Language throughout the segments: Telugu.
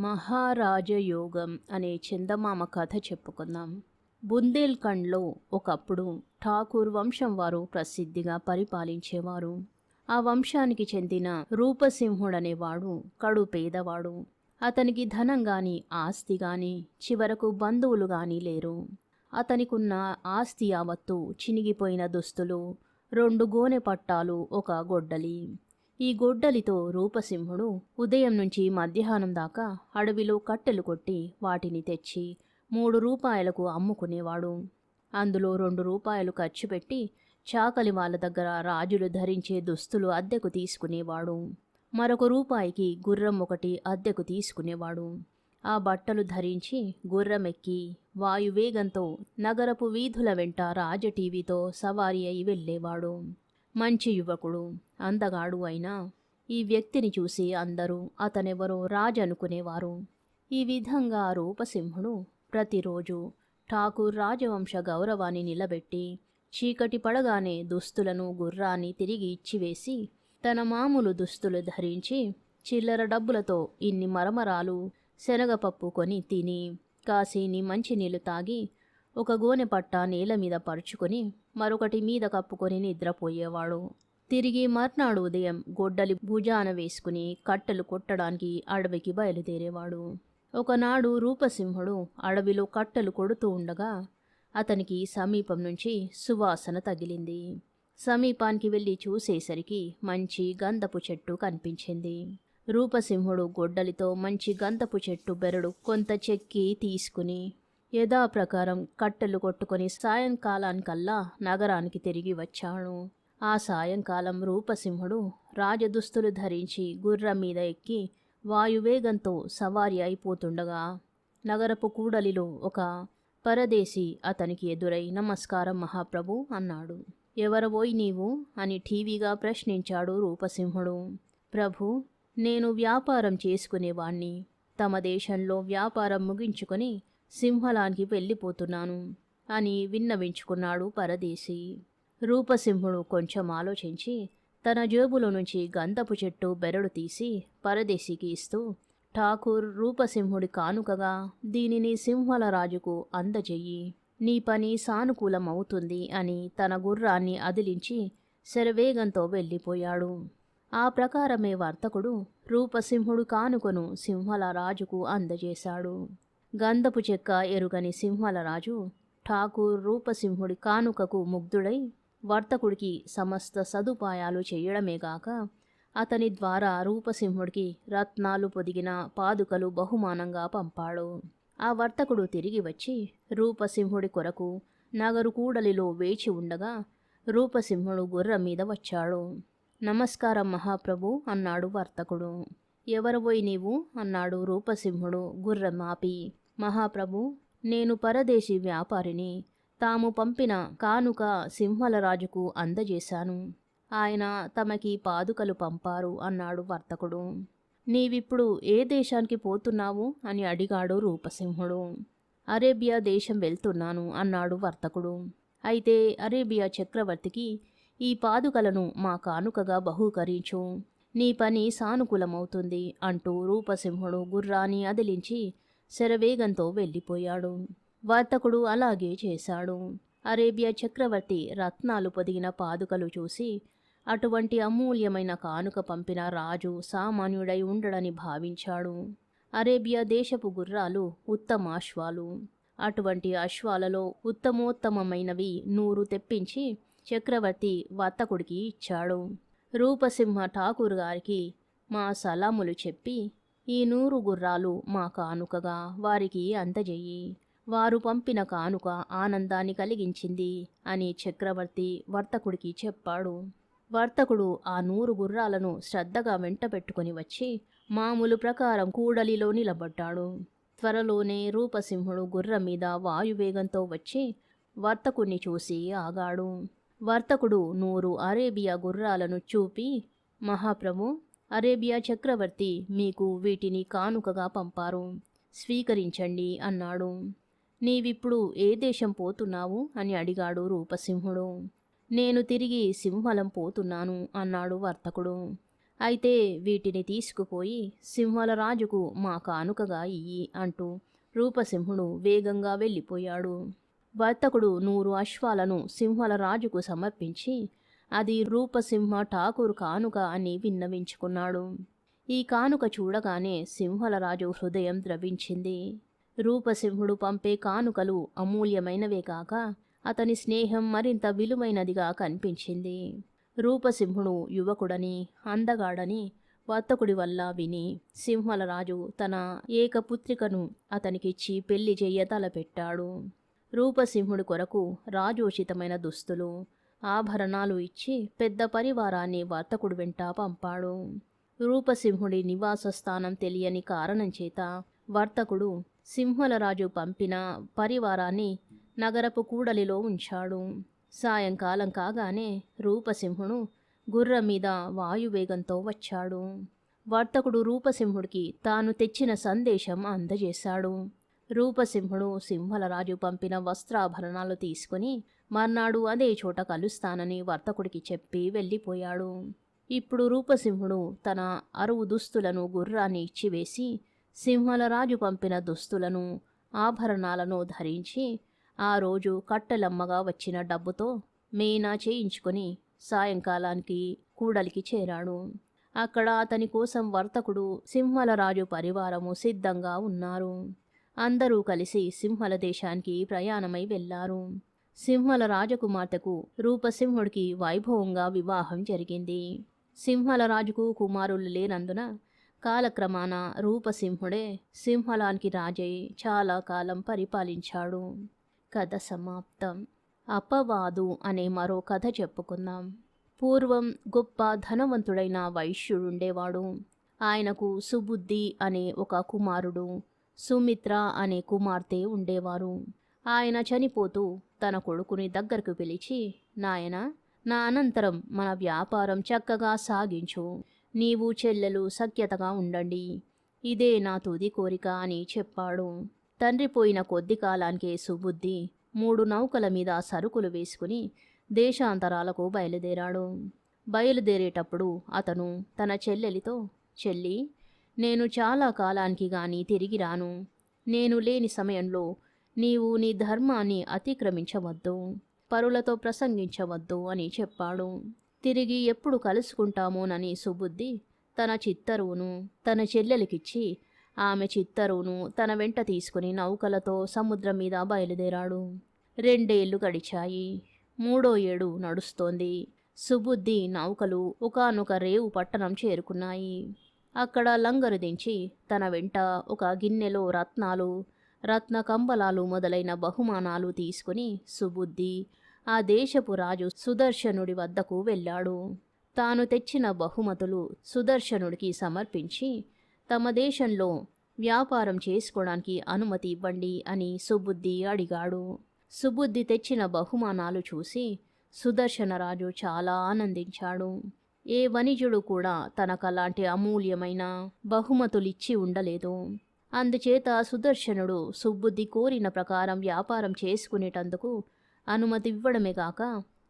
మహారాజయోగం అనే చందమామ కథ చెప్పుకుందాం. బుందేల్ఖండ్లో ఒకప్పుడు ఠాకూర్ వంశం వారు ప్రసిద్ధిగా పరిపాలించేవారు. ఆ వంశానికి చెందిన రూపసింహుడనేవాడు కడు పేదవాడు. అతనికి ధనం గాని ఆస్తి గాని చివరకు బంధువులు గాని లేరు. అతనికున్న ఆస్తి యావత్తు చినిగిపోయిన దుస్తులు, 2 గోనె పట్టాలు, ఒక గొడ్డలి. ఈ గొడ్డలితో రూపసింహుడు ఉదయం నుంచి మధ్యాహ్నం దాకా అడవిలో కట్టెలు కొట్టి వాటిని తెచ్చి 3 రూపాయలకు అమ్ముకునేవాడు. అందులో 2 రూపాయలు ఖర్చు పెట్టి చాకలి వాళ్ళ దగ్గర రాజులు ధరించే దుస్తులు అద్దెకు తీసుకునేవాడు. మరొక రూపాయికి గుర్రం ఒకటి అద్దెకు తీసుకునేవాడు. ఆ బట్టలు ధరించి గుర్రమెక్కి వాయువేగంతో నగరపు వీధుల వెంట రాజటీవీతో సవారీ అయి వెళ్ళేవాడు. మంచి యువకుడు, అందగాడు అయినా ఈ వ్యక్తిని చూసి అందరూ అతనెవరో రాజు అనుకునేవారు. ఈ విధంగా రూపసింహుడు ప్రతిరోజు ఠాకూర్ రాజవంశ గౌరవాన్ని నిలబెట్టి చీకటి పడగానే దుస్తులను గుర్రాన్ని తిరిగి ఇచ్చివేసి తన మామూలు దుస్తులు ధరించి చిల్లర డబ్బులతో ఇన్ని మరమరాలు శనగపప్పు కొని తిని కాసిని మంచినీళ్లు తాగి ఒక గోనె పట్ట నేల మీద పరుచుకొని మరొకటి మీద కప్పుకొని నిద్రపోయేవాడు. తిరిగి మర్నాడు ఉదయం గొడ్డలి భుజాన వేసుకుని కట్టెలు కొట్టడానికి అడవికి బయలుదేరేవాడు. ఒకనాడు రూపసింహుడు అడవిలో కట్టెలు కొడుతూ ఉండగా అతనికి సమీపం నుంచి సువాసన తగిలింది. సమీపానికి వెళ్ళి చూసేసరికి మంచి గంధపు చెట్టు కనిపించింది. రూపసింహుడు గొడ్డలితో మంచి గంధపు చెట్టు బెరడు కొంత చెక్కి తీసుకుని యథాప్రకారం కట్టెలు కొట్టుకొని సాయంకాలానికల్లా నగరానికి తిరిగి వచ్చాడు. ఆ సాయంకాలం రూపసింహుడు రాజదుస్తులు ధరించి గుర్రం మీద ఎక్కి వాయువేగంతో సవారీ అయిపోతుండగా నగరపు కూడలిలో ఒక పరదేశీ అతనికి ఎదురై "నమస్కారం మహాప్రభు" అన్నాడు. "ఎవరవోయ్ నీవు" అని ఠీవిగా ప్రశ్నించాడు రూపసింహుడు. "ప్రభు, నేను వ్యాపారం చేసుకునేవాణ్ణి. తమ దేశంలో వ్యాపారం ముగించుకొని సింహలానికి వెళ్ళిపోతున్నాను" అని విన్నవించుకున్నాడు పరదేశీ. రూపసింహుడు కొంచెం ఆలోచించి తన జేబులో నుంచి గంధపు చెట్టు బెరడు తీసి పరదేశీకి ఇస్తూ, "ఠాకూర్ రూపసింహుడి కానుకగా దీనిని సింహల రాజుకు అందజెయ్యి. నీ పని సానుకూలమవుతుంది" అని తన గుర్రాన్ని అదిలించి శరవేగంతో వెళ్ళిపోయాడు. ఆ ప్రకారమే వర్తకుడు రూపసింహుడు కానుకను సింహల రాజుకు అందజేశాడు. గంధపు చెక్క ఎరుగని సింహల రాజు ఠాకూర్ రూపసింహుడి కానుకకు ముగ్ధుడై వర్తకుడికి సమస్త సదుపాయాలు చేయడమేగాక అతని ద్వారా రూపసింహుడికి రత్నాలు పొదిగిన పాదుకలు బహుమానంగా పంపాడు. ఆ వర్తకుడు తిరిగి వచ్చి రూపసింహుడి కొరకు నగరు కూడలిలో వేచి ఉండగా రూపసింహుడు గుర్రం మీద వచ్చాడు. "నమస్కారం మహాప్రభు" అన్నాడు వర్తకుడు. "ఎవరవోయ్ నీవు" అన్నాడు రూపసింహుడు గుర్రం ఆపి. "మహాప్రభు, నేను పరదేశీ వ్యాపారిని. తాము పంపిన కానుక సింహల రాజుకు అందజేశాను. ఆయన తమకి పాదుకలు పంపారు" అన్నాడు వర్తకుడు. "నీవిప్పుడు ఏ దేశానికి పోతున్నావు" అని అడిగాడు రూపసింహుడు. "అరేబియా దేశం వెళ్తున్నాను" అన్నాడు వర్తకుడు. "అయితే అరేబియా చక్రవర్తికి ఈ పాదుకలను మా కానుకగా బహూకరించు. నీ పని సానుకూలమవుతుంది" అంటూ రూపసింహుడు గుర్రాన్ని అదిలించి శరవేగంతో వెళ్ళిపోయాడు. వర్తకుడు అలాగే చేశాడు. అరేబియా చక్రవర్తి రత్నాలు పొదిగిన పాదుకలు చూసి అటువంటి అమూల్యమైన కానుక పంపిన రాజు సామాన్యుడై ఉండడని భావించాడు. అరేబియా దేశపు గుర్రాలు ఉత్తమాశ్వాలు. అటువంటి అశ్వాలలో ఉత్తమోత్తమమైనవి 100 తెప్పించి చక్రవర్తి వర్తకుడికి ఇచ్చాడు. "రూపసింహ ఠాకూర్ గారికి మా సలాములు చెప్పి ఈ 100 గుర్రాలు మా కానుకగా వారికి అందజెయ్యి. వారు పంపిన కానుక ఆనందాన్ని కలిగించింది" అని చక్రవర్తి వర్తకుడికి చెప్పాడు. వర్తకుడు ఆ 100 గుర్రాలను శ్రద్ధగా వెంటబెట్టుకుని వచ్చి మామూలు ప్రకారం కూడలిలో నిలబడ్డాడు. త్వరలోనే రూపసింహుడు గుర్రం మీద వాయువేగంతో వచ్చి వర్తకుణ్ణి చూసి ఆగాడు. వర్తకుడు 100 అరేబియా గుర్రాలను చూపి, "మహాప్రభు, అరేబియా చక్రవర్తి మీకు వీటిని కానుకగా పంపారు. స్వీకరించండి" అన్నాడు. "నీవిప్పుడు ఏ దేశం పోతున్నావు" అని అడిగాడు రూపసింహుడు. "నేను తిరిగి సింహలం పోతున్నాను" అన్నాడు వర్తకుడు. అయితే వీటిని తీసుకుపోయి సింహాల రాజుకు మా కానుకగా ఇయ్యి అంటూ రూపసింహుడు వేగంగా వెళ్ళిపోయాడు. వర్తకుడు 100 అశ్వాలను సింహాల రాజుకు సమర్పించి అది రూపసింహ ఠాకూర్ కానుక అని విన్నవించుకున్నాడు. ఈ కానుక చూడగానే సింహల రాజు హృదయం ద్రవించింది. రూపసింహుడు పంపే కానుకలు అమూల్యమైనవే కాక అతని స్నేహం మరింత విలువైనదిగా కనిపించింది. రూపసింహుడు యువకుడని, అందగాడని వర్తకుడి వల్ల విని సింహలరాజు తన ఏకపుత్రికను అతనికిచ్చి పెళ్లి చెయ్య తలపెట్టాడు. రూపసింహుడి కొరకు రాజోచితమైన దుస్తులు, ఆభరణాలు ఇచ్చి పెద్ద పరివారాన్ని వర్తకుడి వెంట పంపాడు. రూపసింహుడి నివాస స్థానం తెలియని కారణం చేత వర్తకుడు సింహలరాజు పంపిన పరివారాన్ని నగరపు కూడలిలో ఉంచాడు. సాయంకాలం కాగానే రూపసింహుడు గుర్రం మీద వాయువేగంతో వచ్చాడు. వర్తకుడు రూపసింహుడికి తాను తెచ్చిన సందేశం అందజేశాడు. రూపసింహుడు సింహలరాజు పంపిన వస్త్రాభరణాలు తీసుకుని మర్నాడు అదే చోట కలుస్తానని వర్తకుడికి చెప్పి వెళ్ళిపోయాడు. ఇప్పుడు రూపసింహుడు తన అరువు దుస్తులను గుర్రాన్ని ఇచ్చివేసి సింహలరాజు పంపిన దుస్తులను, ఆభరణాలను ధరించి ఆ రోజు కట్టెలమ్మగా వచ్చిన డబ్బుతో మేనా చేయించుకొని సాయంకాలానికి కూడలికి చేరాడు. అక్కడ అతని కోసం వర్తకుడు, సింహలరాజు పరివారము సిద్ధంగా ఉన్నారు. అందరూ కలిసి సింహల దేశానికి ప్రయాణమై వెళ్లారు. సింహల రాజకుమార్తెకు రూపసింహుడికి వైభవంగా వివాహం జరిగింది. సింహల రాజుకు కుమారులు లేనందున కాలక్రమాన రూపసింహుడే సింహలానికి రాజై చాలా కాలం పరిపాలించాడు. కథ సమాప్తం. అపవాదు అనే మరో కథ చెప్పుకుందాం. పూర్వం గొప్ప ధనవంతుడైన వైశ్యుడుండేవాడు. ఆయనకు సుబుద్ధి అనే ఒక కుమారుడు, సుమిత్ర అనే కుమార్తె ఉండేవారు. ఆయన చనిపోతూ తన కొడుకుని దగ్గరకు పిలిచి, నాయనా, నా అనంతరం మన వ్యాపారం చక్కగా సాగించు. నీవు చెల్లెలు సఖ్యతగా ఉండండి. ఇదే నా తుది కోరిక అని చెప్పాడు. తండ్రి పోయిన కొద్ది కాలానికే సుబుద్ధి 3 నౌకల మీద సరుకులు వేసుకుని దేశాంతరాలకు బయలుదేరాడు. బయలుదేరేటప్పుడు అతను తన చెల్లెలితో, చెల్లి, నేను చాలా కాలానికి గాని తిరిగి రాను. నేను లేని సమయంలో నీవు నీ ధర్మాన్ని అతిక్రమించవద్దు, పరులతో ప్రసంగించవద్దు అని చెప్పాడు. తిరిగి ఎప్పుడు కలుసుకుంటామోనని సుబుద్ధి తన చిత్తరువును తన చెల్లెలికిచ్చి ఆమె చిత్తరువును తన వెంట తీసుకుని నౌకలతో సముద్రం మీద బయలుదేరాడు. 2 ఏళ్లు గడిచాయి. 3వ ఏడు నడుస్తోంది. సుబుద్ధి నౌకలు ఒకానొక రేవు పట్టణం చేరుకున్నాయి. అక్కడ లంగరు దించి తన వెంట ఒక గిన్నెలో రత్నాలు, రత్న కంబలాలు మొదలైన బహుమానాలు తీసుకుని సుబుద్ధి ఆ దేశపు రాజు సుదర్శనుడి వద్దకు వెళ్ళాడు. తాను తెచ్చిన బహుమతులు సుదర్శనుడికి సమర్పించి తమ దేశంలో వ్యాపారం చేసుకోవడానికి అనుమతి ఇవ్వండి అని సుబుద్ధి అడిగాడు. సుబుద్ధి తెచ్చిన బహుమానాలు చూసి సుదర్శనరాజు చాలా ఆనందించాడు. ఏ వణిజుడు కూడా తనకలాంటి అమూల్యమైన బహుమతులిచ్చి ఉండలేదు. అందుచేత సుదర్శనుడు సుబుద్ధి కోరిన ప్రకారం వ్యాపారం చేసుకునేటందుకు అనుమతి ఇవ్వడమే కాక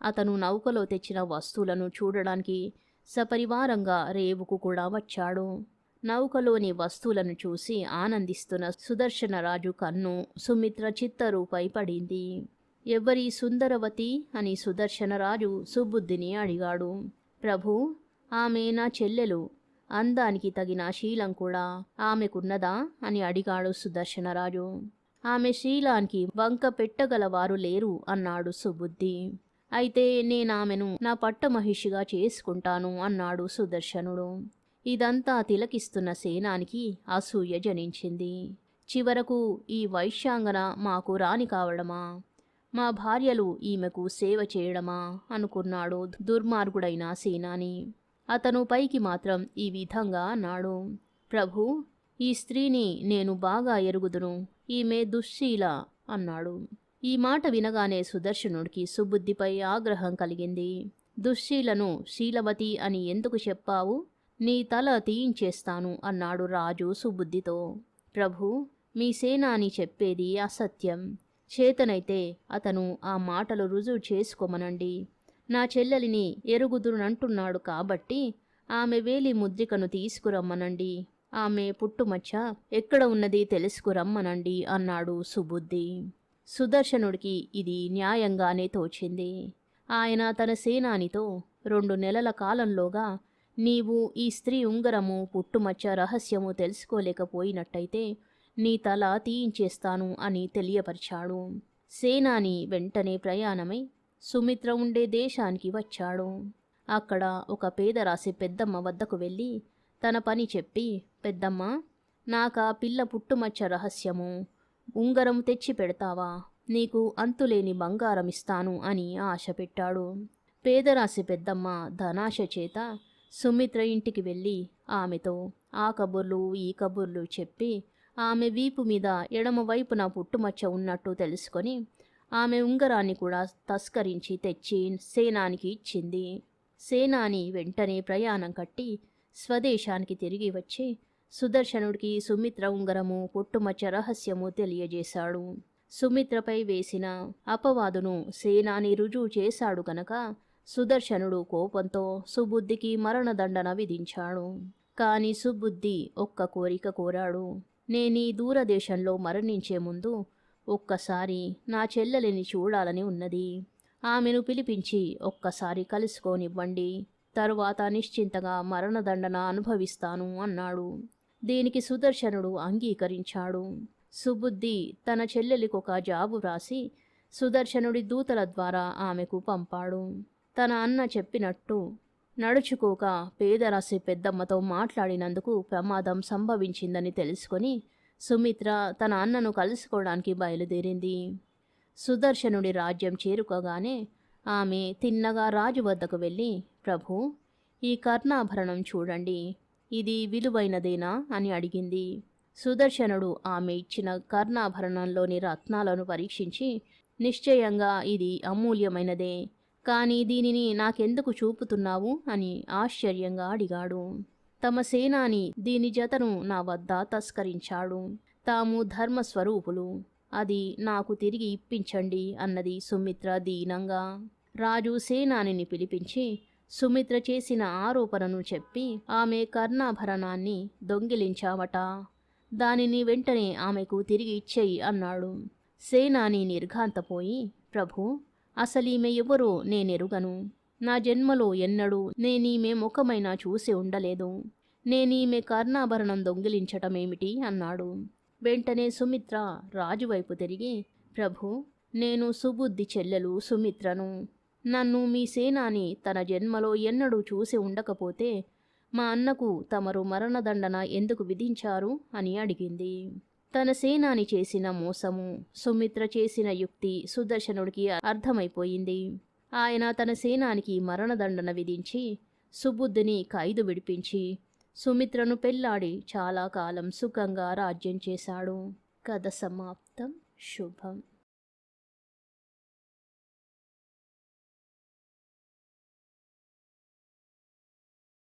అతను నౌకలో తెచ్చిన వస్తువులను చూడడానికి సపరివారంగా రేవుకు కూడా వచ్చాడు. నౌకలోని వస్తువులను చూసి ఆనందిస్తున్న సుదర్శనరాజు కన్ను సుమిత్ర చిత్తరుపై పడింది. ఎవరి సుందరవతి అని సుదర్శనరాజు సుబుద్ధిని అడిగాడు. ప్రభూ, ఆమె నా చెల్లెలు. అందానికి తగిన శీలం కూడా ఆమెకున్నదా అని అడిగాడు సుదర్శనరాజు. ఆమె శీలానికి వంక పెట్టగలవారు లేరు అన్నాడు సుబుద్ధి. అయితే నేనామెను నా పట్టమహిషిగా చేసుకుంటాను అన్నాడు సుదర్శనుడు. ఇదంతా తిలకిస్తున్న సేనానికి అసూయ జనించింది. చివరకు ఈ వైశ్యాంగన మాకు రాణి కావడమా, మా భార్యలు ఈమెకు సేవ చేయడమా అనుకున్నాడు దుర్మార్గుడైన సేనాని. అతను పైకి మాత్రం ఈ విధంగా అన్నాడు. ప్రభూ, ఈ స్త్రీని నేను బాగా ఎరుగుదును. ఈమె దుశ్శీల అన్నాడు. ఈ మాట వినగానే సుదర్శనుడికి సుబుద్ధిపై ఆగ్రహం కలిగింది. దుశ్శీలను శీలవతి అని ఎందుకు చెప్పావు? నీ తల తీయించేస్తాను అన్నాడు రాజు సుబుద్ధితో. ప్రభూ, మీ సేనాని చెప్పేది అసత్యం. చేతనైతే అతను ఆ మాటలు రుజువు చేసుకోమనండి. నా చెల్లెలిని ఎరుగుదునంటున్నాడు కాబట్టి ఆమె వేలి ముద్రికను తీసుకురమ్మనండి. ఆమె పుట్టుమచ్చ ఎక్కడ ఉన్నది తెలుసుకురమ్మనండి అన్నాడు సుబుద్ధి. సుదర్శనుడికి ఇది న్యాయంగానే తోచింది. ఆయన తన సేనానితో 2 నెలల కాలంలోగా నీవు ఈ స్త్రీ ఉంగరము పుట్టుమచ్చ రహస్యము తెలుసుకోలేకపోయినట్టయితే నీ తల తీయించేస్తాను అని తెలియపరిచాడు. సేనాని వెంటనే ప్రయాణమై సుమిత్ర ఉండే దేశానికి వచ్చాడు. అక్కడ ఒక పేదరాశి పెద్దమ్మ వద్దకు వెళ్ళి తన పని చెప్పి, పెద్దమ్మ, నాకా పిల్ల పుట్టుమచ్చ రహస్యము ఉంగరం తెచ్చి పెడతావా? నీకు అంతులేని బంగారం ఇస్తాను అని ఆశ పెట్టాడు. పేదరాశి పెద్దమ్మ ధనాశ చేత సుమిత్ర ఇంటికి వెళ్ళి ఆమెతో ఆ కబుర్లు ఈ కబుర్లు చెప్పి ఆమె వీపు మీద ఎడమ వైపున పుట్టుమచ్చ ఉన్నట్టు తెలుసుకొని ఆమె ఉంగరాన్ని కూడా తస్కరించి తెచ్చి సేనానికి ఇచ్చింది. సేనాని వెంటనే ప్రయాణం కట్టి స్వదేశానికి తిరిగి వచ్చి సుదర్శనుడికి సుమిత్ర ఉంగరము పుట్టుమచ్చ రహస్యము తెలియజేశాడు. సుమిత్రపై వేసిన అపవాదును సేనాని రుజువు చేశాడు గనక సుదర్శనుడు కోపంతో సుబుద్ధికి మరణదండన విధించాడు. కాని సుబుద్ధి ఒక్క కోరిక కోరాడు. నేనీ దూరదేశంలో మరణించే ముందు ఒక్కసారి నా చెల్లెలిని చూడాలని ఉన్నది. ఆమెను పిలిపించి ఒక్కసారి కలుసుకోనివ్వండి. తరువాత నిశ్చింతగా మరణదండన అనుభవిస్తాను అన్నాడు. దీనికి సుదర్శనుడు అంగీకరించాడు. సుబుద్ధి తన చెల్లెలికొక జాబు వ్రాసి సుదర్శనుడి దూతల ద్వారా ఆమెకు పంపాడు. తన అన్న చెప్పినట్టు నడుచుకోక పేదరాశి పెద్దమ్మతో మాట్లాడినందుకు ప్రమాదం సంభవించిందని తెలుసుకొని సుమిత్ర తన అన్నను కలుసుకోవడానికి బయలుదేరింది. సుదర్శనుడి రాజ్యం చేరుకోగానే ఆమె తిన్నగా రాజు వద్దకు వెళ్ళి, ప్రభు, ఈ కర్ణాభరణం చూడండి, ఇది విలువైనదేనా అని అడిగింది. సుదర్శనుడు ఆమె ఇచ్చిన కర్ణాభరణంలోని రత్నాలను పరీక్షించి, నిశ్చయంగా ఇది అమూల్యమైనదే, కానీ దీనిని నాకెందుకు చూపుతున్నావు అని ఆశ్చర్యంగా అడిగాడు. తమ సేనాని దీని జతను నా వద్ద తస్కరించాడు. తాము ధర్మస్వరూపులు, అది నాకు తిరిగి ఇప్పించండి అన్నది సుమిత్ర దీనంగా. రాజు సేనానిని పిలిపించి సుమిత్ర చేసిన ఆరోపణను చెప్పి ఆమె కర్ణాభరణాన్ని దొంగిలించావట, దానిని వెంటనే ఆమెకు తిరిగి ఇచ్చేయి అన్నాడు. సేనాని నిర్ఘాంతపోయి, ప్రభు, అసలీమె ఎవరో నేనెరుగను. నా జన్మలో ఎన్నడూ నేనీమె ముఖమైనా చూసి ఉండలేదు. నేనీమె కర్ణాభరణం దొంగిలించటమేమిటి అన్నాడు. వెంటనే సుమిత్ర రాజువైపు తిరిగి, ప్రభు, నేను సుబుద్ధి చెల్లెలు సుమిత్రను. నన్ను మీ సేనాని తన జన్మలో ఎన్నడూ చూసి ఉండకపోతే మా అన్నకు తమరు మరణదండన ఎందుకు విధించారు అని అడిగింది. తన సేనాని చేసిన మోసము, సుమిత్ర చేసిన యుక్తి సుదర్శనుడికి అర్థమైపోయింది. ఆయన తన సేనానికి మరణదండన విధించి సుబుద్ధిని ఖైదు విడిపించి సుమిత్రను పెళ్లాడి చాలా కాలం సుఖంగా రాజ్యం చేశాడు. కథ సమాప్తం. శుభం.